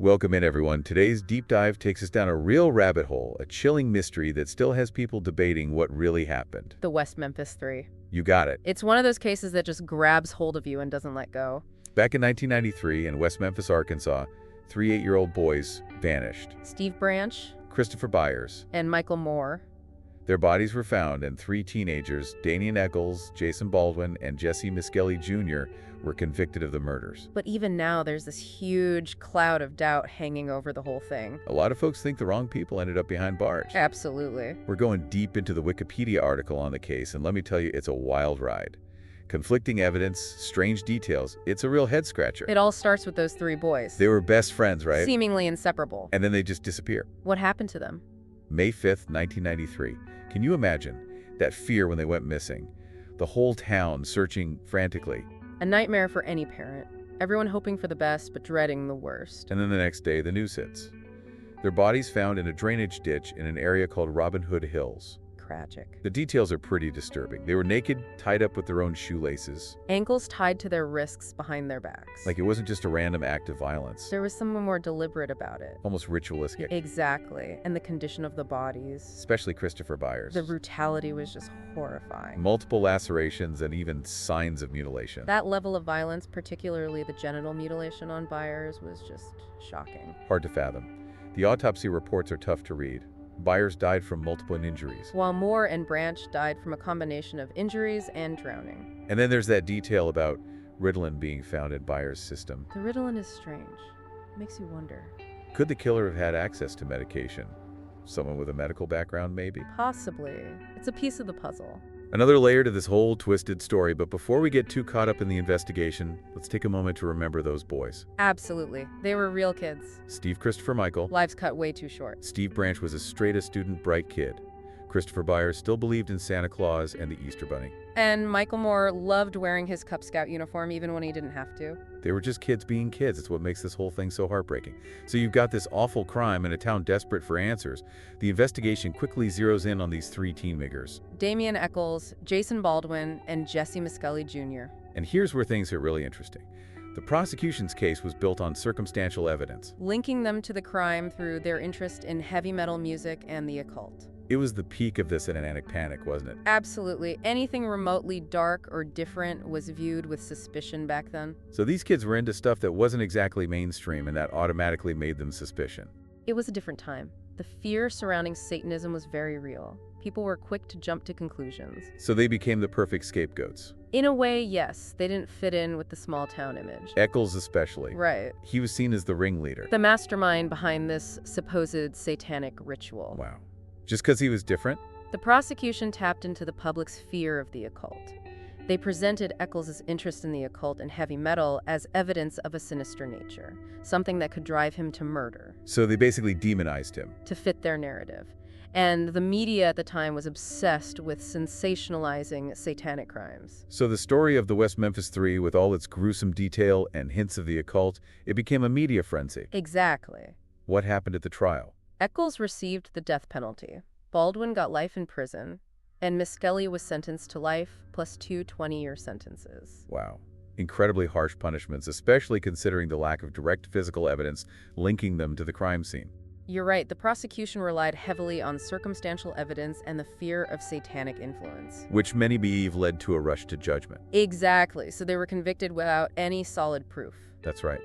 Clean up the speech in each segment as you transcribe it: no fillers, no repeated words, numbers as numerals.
Welcome in, everyone. Today's deep dive takes us down a real rabbit hole, a chilling mystery that still has people debating what really happened. The West Memphis Three. You got it. It's one of those cases that just grabs hold of you and doesn't let go. Back in 1993 in West Memphis, Arkansas, three 8-year-old boys vanished. Steve Branch Christopher Byers. and Michael Moore. Their bodies were found, and three teenagers, Damian Eccles, Jason Baldwin, and Jesse Miskelly Jr., were convicted of the murders. But even now, there's this huge cloud of doubt hanging over the whole thing. A lot of folks think the wrong people ended up behind bars. Absolutely. We're going deep into the Wikipedia article on the case, and let me tell you, it's a wild ride. Conflicting evidence, strange details. It's a real head-scratcher. It all starts with those three boys. They were best friends, right? Seemingly inseparable. And then they just disappear. What happened to them? May 5th, 1993. Can you imagine that fear when they went missing? The whole town searching frantically. A nightmare for any parent. Everyone hoping for the best, but dreading the worst. And then the next day, the news hits. Their bodies found in a drainage ditch in an area called Robin Hood Hills. Tragic. The details are pretty disturbing. They were naked, tied up with their own shoelaces. Ankles tied to their wrists behind their backs. Like it wasn't just a random act of violence. There was something more deliberate about it. Almost ritualistic. Exactly. And the condition of the bodies. Especially Christopher Byers. The brutality was just horrifying. Multiple lacerations and even signs of mutilation. That level of violence, particularly the genital mutilation on Byers, was just shocking. Hard to fathom. The autopsy reports are tough to read. Byers died from multiple injuries. While Moore and Branch died from a combination of injuries and drowning. And then there's that detail about Ritalin being found in Byers' system. The Ritalin is strange. It makes you wonder. Could the killer have had access to medication? Someone with a medical background, maybe? Possibly. It's a piece of the puzzle. Another layer to this whole twisted story, but before we get too caught up in the investigation, let's take a moment to remember those boys. Absolutely. They were real kids. Steve Christopher Michael. Lives cut way too short. Steve Branch was a straight-a-student, bright kid. Christopher Byers still believed in Santa Claus and the Easter Bunny. And Michael Moore loved wearing his Cub Scout uniform even when he didn't have to. They were just kids being kids. It's what makes this whole thing so heartbreaking. So you've got this awful crime in a town desperate for answers. The investigation quickly zeroes in on these three teen makers. Damian Eccles, Jason Baldwin, and Jesse Miskelly Jr. And here's where things get really interesting. The prosecution's case was built on circumstantial evidence. Linking them to the crime through their interest in heavy metal music and the occult. It was the peak of the satanic panic, wasn't it? Absolutely. Anything remotely dark or different was viewed with suspicion back then. So these kids were into stuff that wasn't exactly mainstream, and that automatically made them suspicious. It was a different time. The fear surrounding Satanism was very real. People were quick to jump to conclusions. So they became the perfect scapegoats. In a way, yes. They didn't fit in with the small town image. Eccles especially. Right. He was seen as the ringleader. The mastermind behind this supposed satanic ritual. Wow. Just because he was different? The prosecution tapped into the public's fear of the occult. They presented Eccles' interest in the occult and heavy metal as evidence of a sinister nature, something that could drive him to murder. So they basically demonized him. To fit their narrative. And the media at the time was obsessed with sensationalizing satanic crimes. So the story of the West Memphis Three, with all its gruesome detail and hints of the occult, it became a media frenzy. Exactly. What happened at the trial? Eccles received the death penalty. Baldwin got life in prison, and Miskelly was sentenced to life plus 2 20-year sentences. Wow. Incredibly harsh punishments, especially considering the lack of direct physical evidence linking them to the crime scene. You're right, the prosecution relied heavily on circumstantial evidence and the fear of satanic influence. Which many believe led to a rush to judgment. Exactly, so they were convicted without any solid proof. That's right.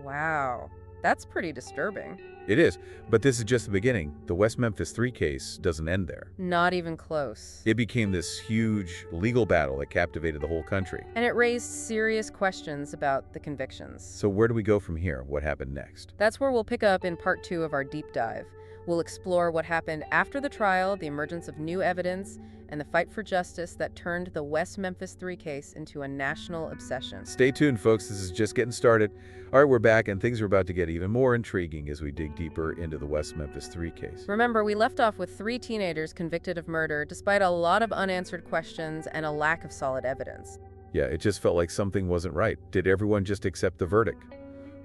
Wow, that's pretty disturbing. It is, but this is just the beginning. The West Memphis Three case doesn't end there. Not even close. It became this huge legal battle that captivated the whole country. And it raised serious questions about the convictions. So where do we go from here? What happened next? That's where we'll pick up in part 2 of our deep dive. We'll explore what happened after the trial, the emergence of new evidence, and the fight for justice that turned the West Memphis Three case into a national obsession. Stay tuned, folks. This is just getting started. All right, we're back, and things are about to get even more intriguing as we dig deeper into the West Memphis Three case. Remember, we left off with 3 teenagers convicted of murder, despite a lot of unanswered questions and a lack of solid evidence. Yeah, it just felt like something wasn't right. Did everyone just accept the verdict?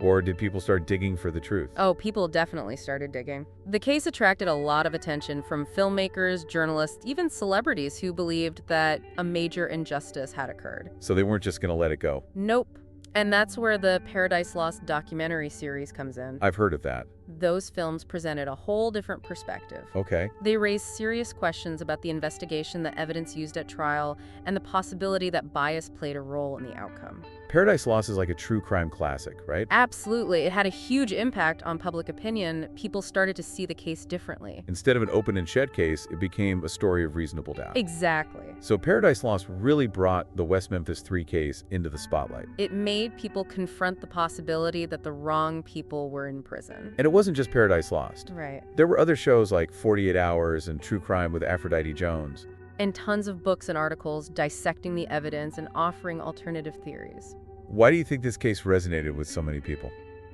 Or did people start digging for the truth? Oh, people definitely started digging. The case attracted a lot of attention from filmmakers, journalists, even celebrities who believed that a major injustice had occurred. So they weren't just going to let it go. Nope. And that's where the Paradise Lost documentary series comes in. I've heard of that. Those films presented a whole different perspective. Okay. They raised serious questions about the investigation, the evidence used at trial, and the possibility that bias played a role in the outcome. Paradise Lost is like a true crime classic, right? Absolutely. It had a huge impact on public opinion. People started to see the case differently. Instead of an open and shut case, it became a story of reasonable doubt. Exactly. So Paradise Lost really brought the West Memphis Three case into the spotlight. It made people confront the possibility that the wrong people were in prison. And it wasn't just Paradise Lost. Right. There were other shows like 48 Hours and True Crime with Aphrodite Jones. And tons of books and articles dissecting the evidence and offering alternative theories. Why do you think this case resonated with so many people?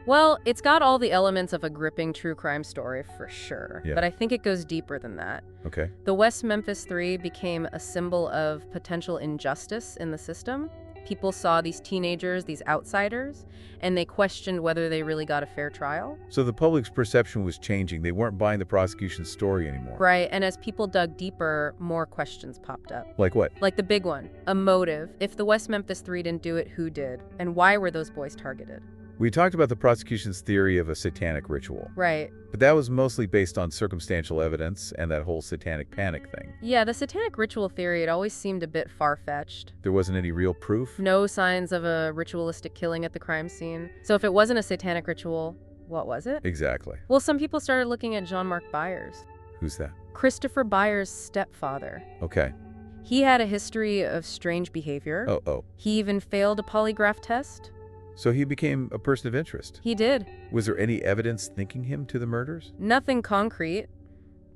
Well, it's got all the elements of a gripping true crime story for sure, Yeah. but I think it goes deeper than that. Okay. The West Memphis Three became a symbol of potential injustice in the system. People saw these teenagers, these outsiders, and they questioned whether they really got a fair trial. So the public's perception was changing. They weren't buying the prosecution's story anymore. Right, and as people dug deeper, more questions popped up. Like what? Like the big one, a motive. If the West Memphis Three didn't do it, who did? And why were those boys targeted? We talked about the prosecution's theory of a satanic ritual, Right. but that was mostly based on circumstantial evidence and that whole satanic panic thing. Yeah, the satanic ritual theory, it always seemed a bit far-fetched. There wasn't any real proof? No signs of a ritualistic killing at the crime scene. So if it wasn't a satanic ritual, what was it? Exactly. Well, some people started looking at Jean-Marc Byers, Who's that? Christopher Byers' stepfather. Okay. He had a history of strange behavior. Oh. He even failed a polygraph test. So he became a person of interest. He did. Was there any evidence linking him to the murders? Nothing concrete,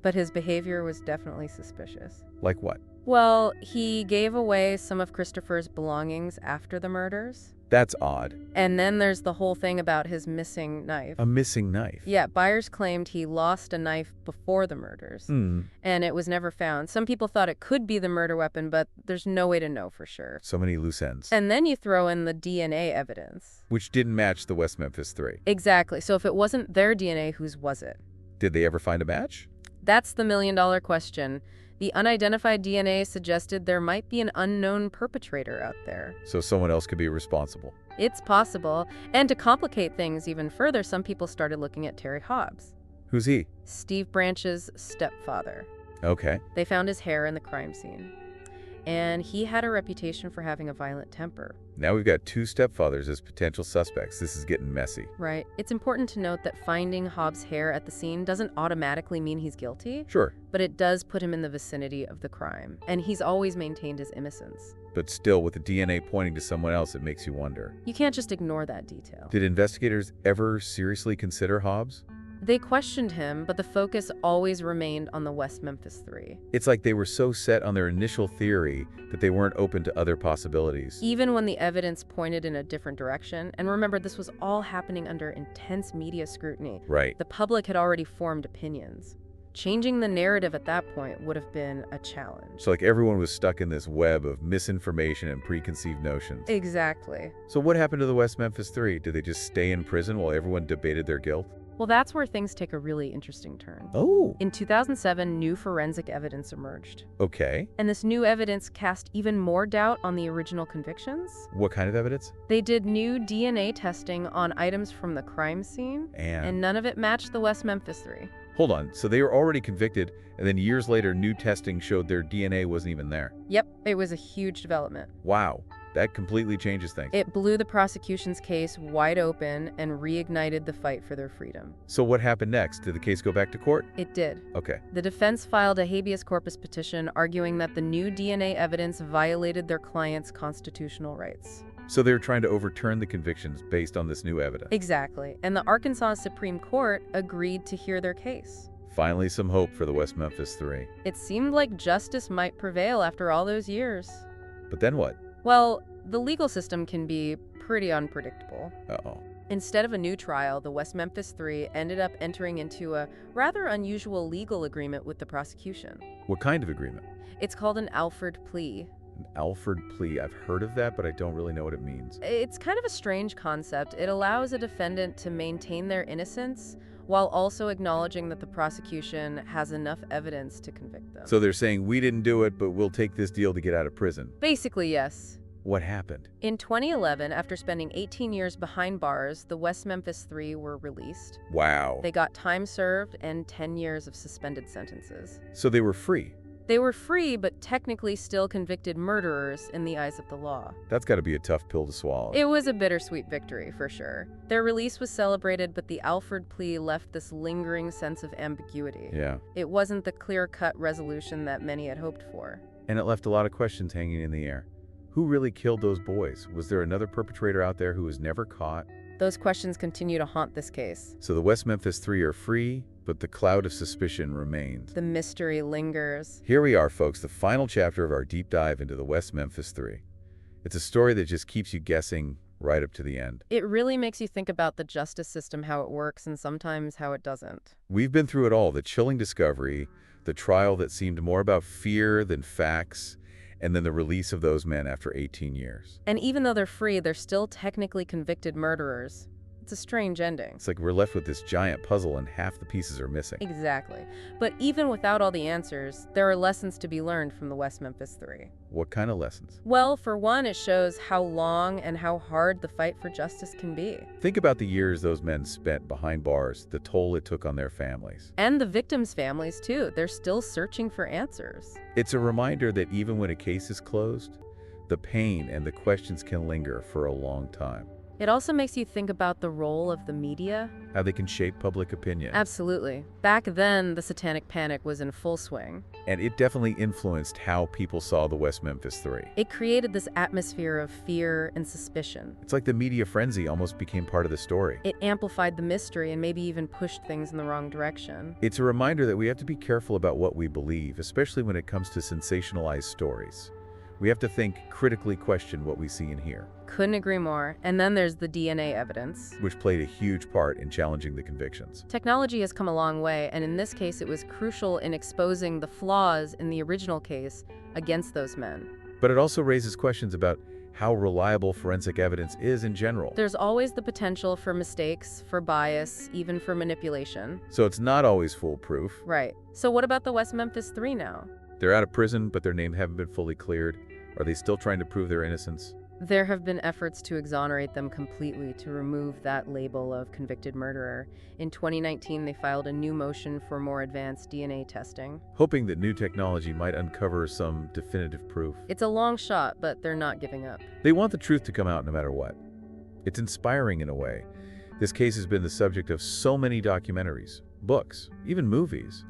but his behavior was definitely suspicious. Like what? Well, he gave away some of Christopher's belongings after the murders. That's odd. And then there's the whole thing about his missing knife. A missing knife. Yeah, Byers claimed he lost a knife before the murders, and it was never found. Some people thought it could be the murder weapon, but there's no way to know for sure. So many loose ends. And then you throw in the DNA evidence. Which didn't match the West Memphis Three. Exactly. So if it wasn't their DNA, whose was it? Did they ever find a match? That's the million-dollar question. The unidentified DNA suggested there might be an unknown perpetrator out there. So someone else could be responsible. It's possible. And to complicate things even further, some people started looking at Terry Hobbs, Who's he? Steve Branch's stepfather. Okay. They found his hair in the crime scene. And he had a reputation for having a violent temper. Now we've got two stepfathers as potential suspects. This is getting messy. Right. It's important to note that finding Hobbs' hair at the scene doesn't automatically mean he's guilty, Sure. but it does put him in the vicinity of the crime. And he's always maintained his innocence. But still, with the DNA pointing to someone else, it makes you wonder. You can't just ignore that detail. Did investigators ever seriously consider Hobbs? They questioned him, but the focus always remained on the West Memphis Three. It's like they were so set on their initial theory that they weren't open to other possibilities. Even when the evidence pointed in a different direction, and remember, this was all happening under intense media scrutiny. Right. The public had already formed opinions. Changing the narrative at that point would have been a challenge. So like everyone was stuck in this web of misinformation and preconceived notions. Exactly. So what happened to the West Memphis Three? Did they just stay in prison while everyone debated their guilt? Well, that's where things take a really interesting turn. Oh. In 2007, new forensic evidence emerged. Okay. And this new evidence cast even more doubt on the original convictions. What kind of evidence? They did new DNA testing on items from the crime scene, and none of it matched the West Memphis Three. Hold on, so they were already convicted, and then years later, new testing showed their DNA wasn't even there. Yep, it was a huge development. Wow, that completely changes things. It blew the prosecution's case wide open and reignited the fight for their freedom. So what happened next? Did the case go back to court? It did. Okay. The defense filed a habeas corpus petition arguing that the new DNA evidence violated their client's constitutional rights. So they were trying to overturn the convictions based on this new evidence. Exactly. And the Arkansas Supreme Court agreed to hear their case. Finally, some hope for the West Memphis Three. It seemed like justice might prevail after all those years. But then what? Well, the legal system can be pretty unpredictable. Uh-oh. Instead of a new trial, the West Memphis Three ended up entering into a rather unusual legal agreement with the prosecution. What kind of agreement? It's called an Alford plea. An Alford plea. I've heard of that, but I don't really know what it means. It's kind of a strange concept. It allows a defendant to maintain their innocence while also acknowledging that the prosecution has enough evidence to convict them. So they're saying, we didn't do it, but we'll take this deal to get out of prison. Basically, yes. What happened? In 2011, after spending 18 years behind bars, the West Memphis Three were released. Wow. They got time served and 10 years of suspended sentences. So they were free. They were free, but technically still convicted murderers in the eyes of the law. That's got to be a tough pill to swallow. It was a bittersweet victory, for sure. Their release was celebrated, but the Alford plea left this lingering sense of ambiguity. Yeah. It wasn't the clear-cut resolution that many had hoped for. And it left a lot of questions hanging in the air. Who really killed those boys? Was there another perpetrator out there who was never caught? Those questions continue to haunt this case. So the West Memphis Three are free, but the cloud of suspicion remains. The mystery lingers. Here we are, folks, the final chapter of our deep dive into the West Memphis Three. It's a story that just keeps you guessing right up to the end. It really makes you think about the justice system, how it works, and sometimes how it doesn't. We've been through it all, the chilling discovery, the trial that seemed more about fear than facts, and then the release of those men after 18 years. And even though they're free, they're still technically convicted murderers. It's a strange ending. It's like we're left with this giant puzzle and half the pieces are missing. Exactly. But even without all the answers, there are lessons to be learned from the West Memphis Three. What kind of lessons? Well, for one, it shows how long and how hard the fight for justice can be. Think about the years those men spent behind bars, the toll it took on their families. And the victims' families, too. They're still searching for answers. It's a reminder that even when a case is closed, the pain and the questions can linger for a long time. It also makes you think about the role of the media. How they can shape public opinion. Absolutely. Back then, the satanic panic was in full swing. And it definitely influenced how people saw the West Memphis Three. It created this atmosphere of fear and suspicion. It's like the media frenzy almost became part of the story. It amplified the mystery and maybe even pushed things in the wrong direction. It's a reminder that we have to be careful about what we believe, especially when it comes to sensationalized stories. We have to think, critically question what we see and hear. Couldn't agree more. And then there's the DNA evidence. Which played a huge part in challenging the convictions. Technology has come a long way, and in this case it was crucial in exposing the flaws in the original case against those men. But it also raises questions about how reliable forensic evidence is in general. There's always the potential for mistakes, for bias, even for manipulation. So it's not always foolproof. Right. So what about the West Memphis Three now? They're out of prison, but their names haven't been fully cleared. Are they still trying to prove their innocence? There have been efforts to exonerate them completely, to remove that label of convicted murderer. In 2019, they filed a new motion for more advanced DNA testing. Hoping that new technology might uncover some definitive proof. It's a long shot, but they're not giving up. They want the truth to come out no matter what. It's inspiring in a way. This case has been the subject of so many documentaries, books, even movies.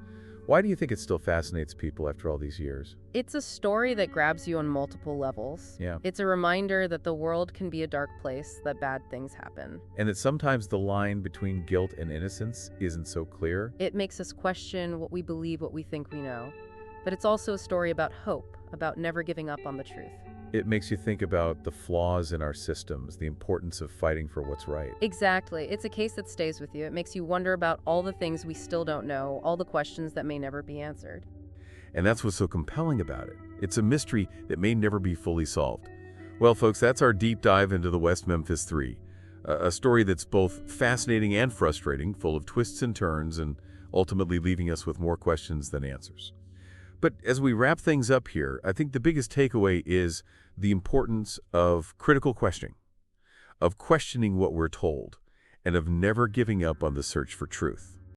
Why do you think it still fascinates people after all these years? It's a story that grabs you on multiple levels. Yeah. It's a reminder that the world can be a dark place, that bad things happen. And that sometimes the line between guilt and innocence isn't so clear. It makes us question what we believe, what we think we know. But it's also a story about hope, about never giving up on the truth. It makes you think about the flaws in our systems, the importance of fighting for what's right. Exactly. It's a case that stays with you. It makes you wonder about all the things we still don't know, all the questions that may never be answered. And that's what's so compelling about it. It's a mystery that may never be fully solved. Well, folks, that's our deep dive into the West Memphis Three. A story that's both fascinating and frustrating, full of twists and turns, and ultimately leaving us with more questions than answers. But as we wrap things up here, I think the biggest takeaway is the importance of critical questioning, of questioning what we're told, and of never giving up on the search for truth.